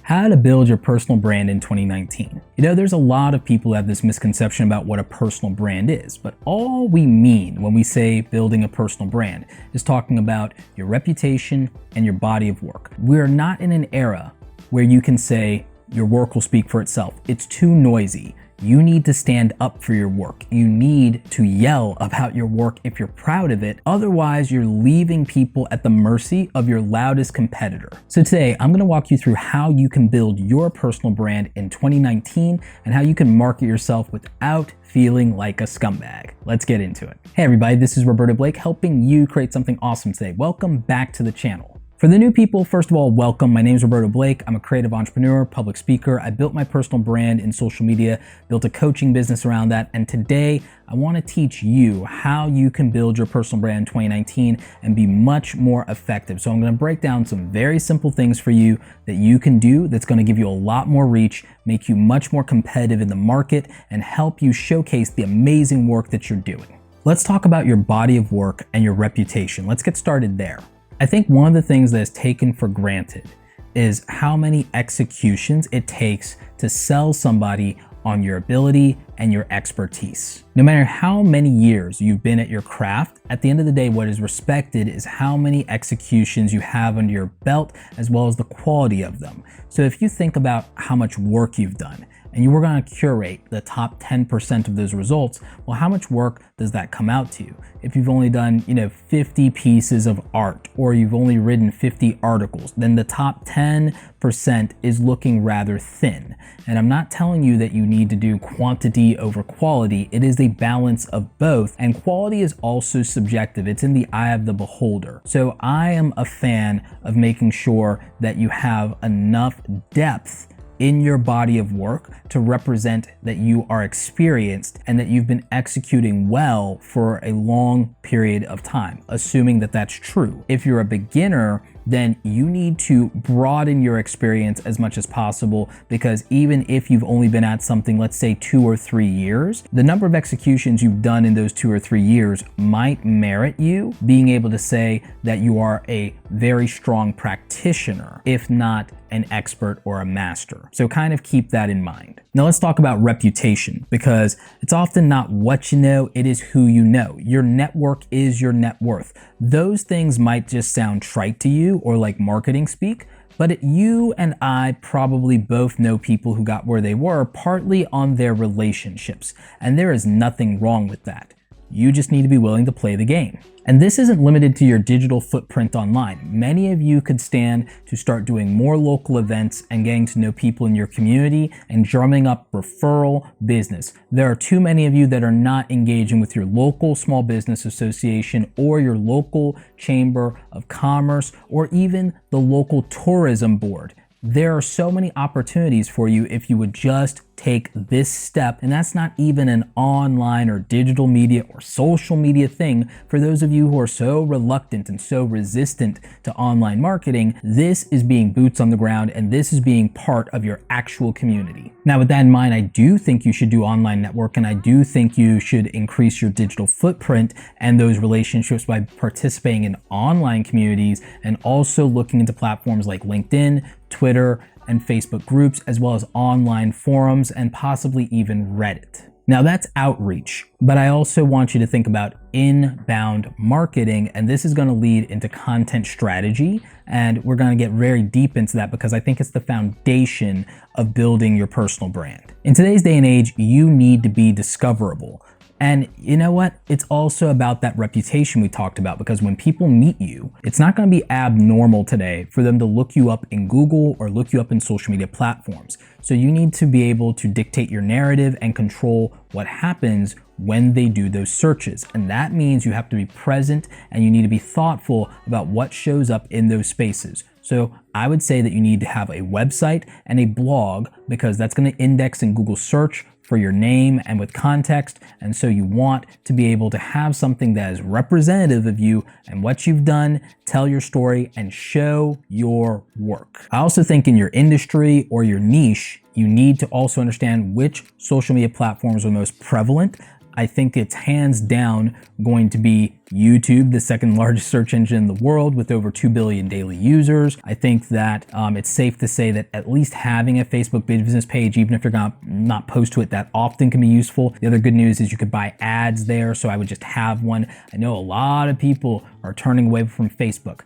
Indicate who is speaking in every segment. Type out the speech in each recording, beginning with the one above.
Speaker 1: How to build your personal brand in 2019. You know, there's a lot of people who have this misconception about what a personal brand is, but all we mean when we say building a personal brand is talking about your reputation and your body of work. We're not in an era where you can say your work will speak for itself. It's too noisy. You need to stand up for your work. You need to yell about your work if you're proud of it. Otherwise, you're leaving people at the mercy of your loudest competitor. So today, I'm gonna walk you through how you can build your personal brand in 2019 and how you can market yourself without feeling like a scumbag. Let's get into it. Hey everybody, this is Roberto Blake helping you create something awesome today. Welcome back to the channel. For the new people, first of all, welcome. My name is Roberto Blake. I'm a creative entrepreneur, public speaker. I built my personal brand in social media, built a coaching business around that. And today I want to teach you how you can build your personal brand in 2019 and be much more effective. So I'm going to break down some very simple things for you that you can do that's going to give you a lot more reach, make you much more competitive in the market, and help you showcase the amazing work that you're doing. Let's talk about your body of work and your reputation. Let's get started there. I think one of the things that is taken for granted is how many executions it takes to sell somebody on your ability and your expertise. No matter how many years you've been at your craft, at the end of the day, what is respected is how many executions you have under your belt, as well as the quality of them. So if you think about how much work you've done, and you were going to curate the top 10% of those results, well, how much work does that come out to? If you've only done, 50 pieces of art, or you've only written 50 articles, then the top 10% is looking rather thin. And I'm not telling you that you need to do quantity over quality. It is a balance of both. And quality is also subjective. It's in the eye of the beholder. So I am a fan of making sure that you have enough depth in your body of work to represent that you are experienced and that you've been executing well for a long period of time, assuming that that's true. If you're a beginner, then you need to broaden your experience as much as possible, because even if you've only been at something, let's say 2 or 3 years, the number of executions you've done in those 2 or 3 years might merit you being able to say that you are a very strong practitioner, if not an expert or a master. So kind of keep that in mind. Now let's talk about reputation, because it's often not what you know, it is who you know. Your network is your net worth. Those things might just sound trite to you or like marketing speak, but you and I probably both know people who got where they were partly on their relationships, and there is nothing wrong with that. You just need to be willing to play the game. And this isn't limited to your digital footprint online. Many of you could stand to start doing more local events and getting to know people in your community and drumming up referral business. There are too many of you that are not engaging with your local small business association or your local chamber of commerce or even the local tourism board. There are so many opportunities for you if you would just take this step, and that's not even an online or digital media or social media thing. For those of you who are so reluctant and so resistant to online marketing, this is being boots on the ground, and this is being part of your actual community. Now, with that in mind, I do think you should do online network, and I do think you should increase your digital footprint and those relationships by participating in online communities and also looking into platforms like LinkedIn, Twitter, and Facebook groups, as well as online forums and possibly even Reddit. Now that's outreach, but I also want you to think about inbound marketing, and this is going to lead into content strategy, and we're going to get very deep into that because I think it's the foundation of building your personal brand. In today's day and age, you need to be discoverable. And you know what? It's also about that reputation we talked about, because when people meet you, it's not going to be abnormal today for them to look you up in Google or look you up in social media platforms. So you need to be able to dictate your narrative and control what happens when they do those searches. And that means you have to be present and you need to be thoughtful about what shows up in those spaces. So I would say that you need to have a website and a blog, because that's going to index in Google search for your name and with context. And so you want to be able to have something that is representative of you and what you've done, tell your story, and show your work. I also think in your industry or your niche, you need to also understand which social media platforms are most prevalent. I think it's hands down going to be YouTube, the second largest search engine in the world with over 2 billion daily users. I think that it's safe to say that at least having a Facebook business page, even if you're gonna not post to it that often, can be useful. The other good news is you could buy ads there, so I would just have one. I know a lot of people are turning away from Facebook.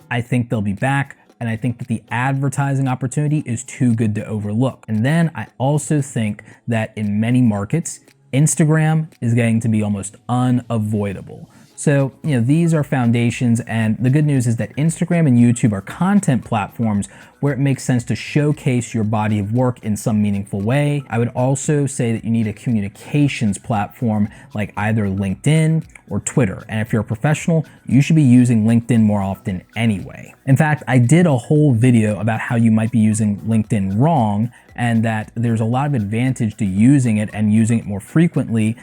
Speaker 1: I think they'll be back. And I think that the advertising opportunity is too good to overlook. And then I also think that in many markets, Instagram is getting to be almost unavoidable. So, these are foundations, and the good news is that Instagram and YouTube are content platforms where it makes sense to showcase your body of work in some meaningful way. I would also say that you need a communications platform like either LinkedIn or Twitter. And if you're a professional, you should be using LinkedIn more often anyway. In fact, I did a whole video about how you might be using LinkedIn wrong, and that there's a lot of advantage to using it and using it more frequently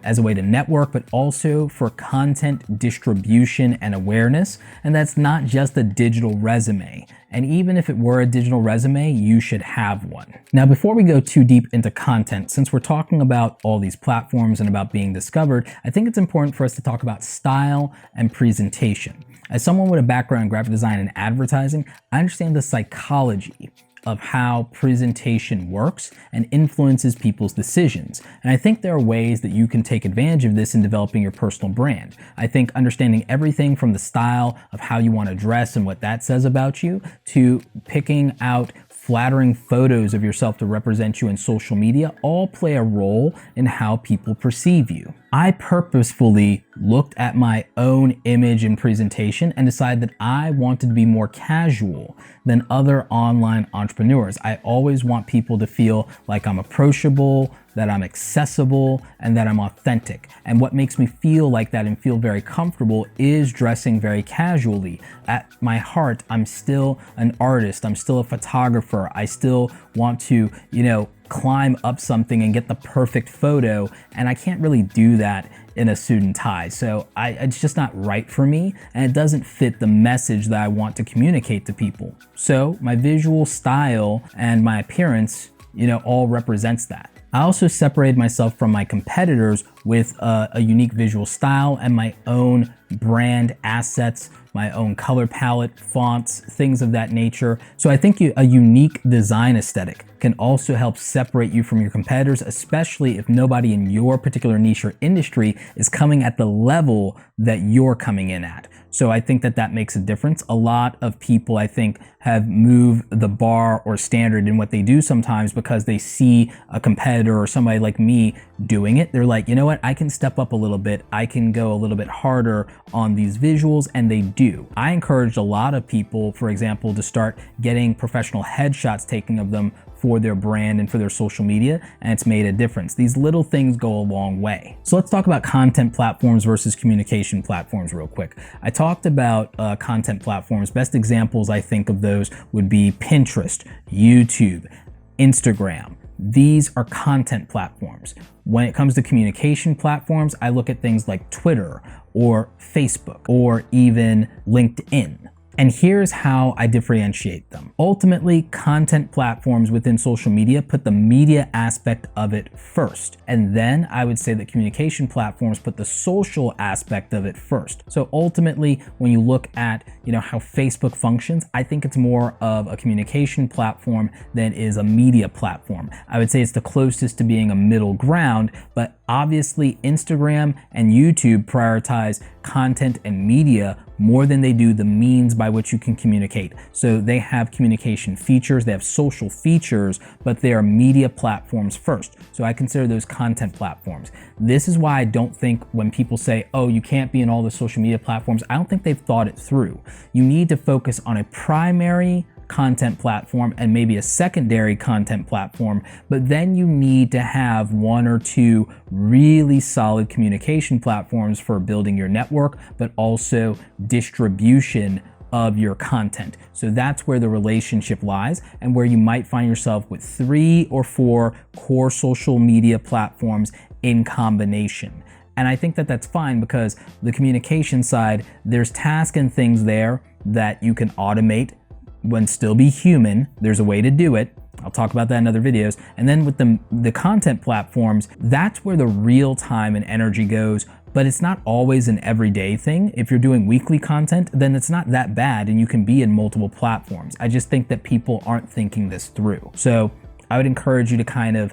Speaker 1: as a way to network, but also for content distribution and awareness. And that's not just a digital resume. And even if it were a digital resume, you should have one. Now, before we go too deep into content, since we're talking about all these platforms and about being discovered, I think it's important for us to talk about style and presentation. As someone with a background in graphic design and advertising, I understand the psychology of how presentation works and influences people's decisions. And I think there are ways that you can take advantage of this in developing your personal brand. I think understanding everything from the style of how you want to dress and what that says about you, to picking out flattering photos of yourself to represent you in social media, all play a role in how people perceive you. I purposefully looked at my own image and presentation and decided that I wanted to be more casual than other online entrepreneurs. I always want people to feel like I'm approachable, that I'm accessible, and that I'm authentic. And what makes me feel like that and feel very comfortable is dressing very casually. At my heart, I'm still an artist. I'm still a photographer. I still want to, climb up something and get the perfect photo. And I can't really do that in a suit and tie. So it's just not right for me, and it doesn't fit the message that I want to communicate to people. So my visual style and my appearance, all represents that. I also separated myself from my competitors with a unique visual style and my own brand assets, my own color palette, fonts, things of that nature. So I think a unique design aesthetic can also help separate you from your competitors, especially if nobody in your particular niche or industry is coming at the level that you're coming in at. So I think that makes a difference. A lot of people, I think, have moved the bar or standard in what they do sometimes because they see a competitor or somebody like me doing it. They're like, you know what, I can step up a little bit. I can go a little bit harder on these visuals, and they do. I encouraged a lot of people, for example, to start getting professional headshots taken of them for their brand and for their social media, and it's made a difference. These little things go a long way. So let's talk about content platforms versus communication platforms real quick. I talked about content platforms. Best examples I think of those would be Pinterest, YouTube, Instagram. These are content platforms. When it comes to communication platforms, I look at things like Twitter or Facebook or even LinkedIn. And here's how I differentiate them. Ultimately, content platforms within social media put the media aspect of it first. And then I would say that communication platforms put the social aspect of it first. So ultimately, when you look at, how Facebook functions, I think it's more of a communication platform than is a media platform. I would say it's the closest to being a middle ground, but obviously Instagram and YouTube prioritize content and media more than they do the means by which you can communicate. So they have communication features, they have social features, but they are media platforms first. So I consider those content platforms. This is why I don't think when people say, oh, you can't be in all the social media platforms, I don't think they've thought it through. You need to focus on a primary content platform and maybe a secondary content platform, but then you need to have one or two really solid communication platforms for building your network, but also distribution of your content. So that's where the relationship lies, and where you might find yourself with 3 or 4 core social media platforms in combination. And I think that's fine, because the communication side, there's tasks and things there that you can automate when still be human. There's a way to do it. I'll talk about that in other videos. And then with the content platforms, that's where the real time and energy goes, but it's not always an everyday thing. If you're doing weekly content, then it's not that bad and you can be in multiple platforms. I just think that people aren't thinking this through. So I would encourage you to kind of,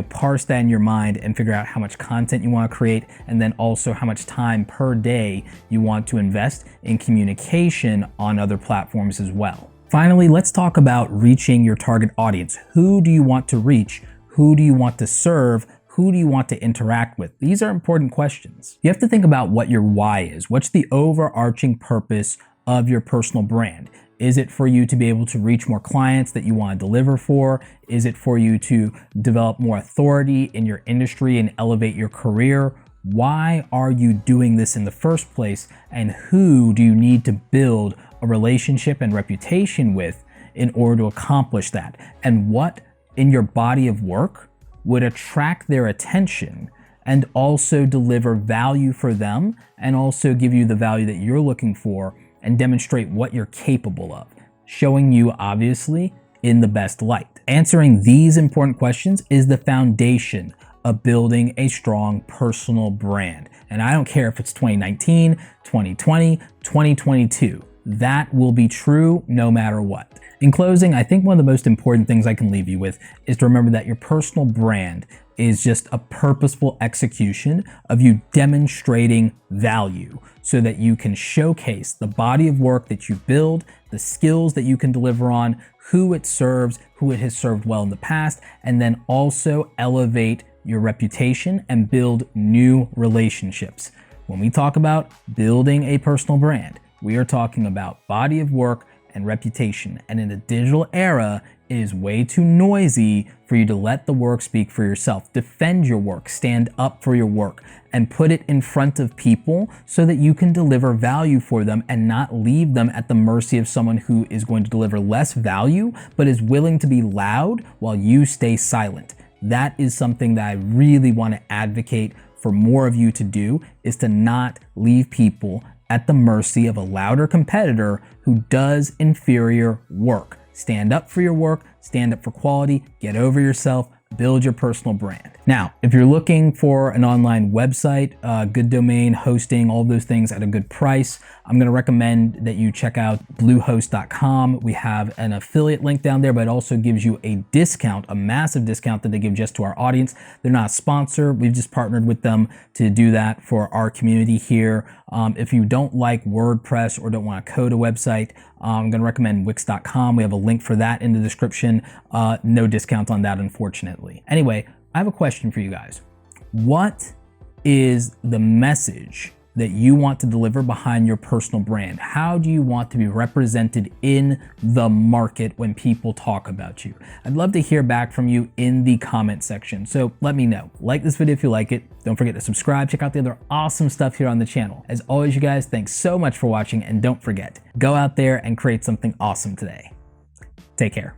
Speaker 1: parse that in your mind and figure out how much content you want to create, and then also how much time per day you want to invest in communication on other platforms as well. Finally, let's talk about reaching your target audience. Who do you want to reach? Who do you want to serve? Who do you want to interact with? These are important questions. You have to think about what your why is. What's the overarching purpose of your personal brand? Is it for you to be able to reach more clients that you want to deliver for? Is it for you to develop more authority in your industry and elevate your career? Why are you doing this in the first place? And who do you need to build a relationship and reputation with in order to accomplish that? And what in your body of work would attract their attention and also deliver value for them, and also give you the value that you're looking for and demonstrate what you're capable of, showing you obviously in the best light. Answering these important questions is the foundation of building a strong personal brand. And I don't care if it's 2019, 2020, 2022, that will be true no matter what. In closing, I think one of the most important things I can leave you with is to remember that your personal brand is just a purposeful execution of you demonstrating value so that you can showcase the body of work that you build, the skills that you can deliver on, who it serves, who it has served well in the past, and then also elevate your reputation and build new relationships. When we talk about building a personal brand, we are talking about body of work and reputation. And in the digital era, it is way too noisy for you to let the work speak for yourself. Defend your work, stand up for your work, and put it in front of people so that you can deliver value for them and not leave them at the mercy of someone who is going to deliver less value, but is willing to be loud while you stay silent. That is something that I really want to advocate for more of you to do, is to not leave people at the mercy of a louder competitor who does inferior work. Stand up for your work, stand up for quality, get over yourself, build your personal brand. Now, if you're looking for an online website, good domain, hosting, all of those things at a good price, I'm gonna recommend that you check out bluehost.com. We have an affiliate link down there, but it also gives you a discount, a massive discount that they give just to our audience. They're not a sponsor. We've just partnered with them to do that for our community here. If you don't like WordPress or don't want to code a website, I'm gonna recommend Wix.com. We have a link for that in the description. No discount on that, unfortunately. Anyway, I have a question for you guys. What is the message that you want to deliver behind your personal brand? How do you want to be represented in the market when people talk about you? I'd love to hear back from you in the comment section. So let me know. Like this video if you like it. Don't forget to subscribe. Check out the other awesome stuff here on the channel. As always, you guys, thanks so much for watching, and don't forget, go out there and create something awesome today. Take care.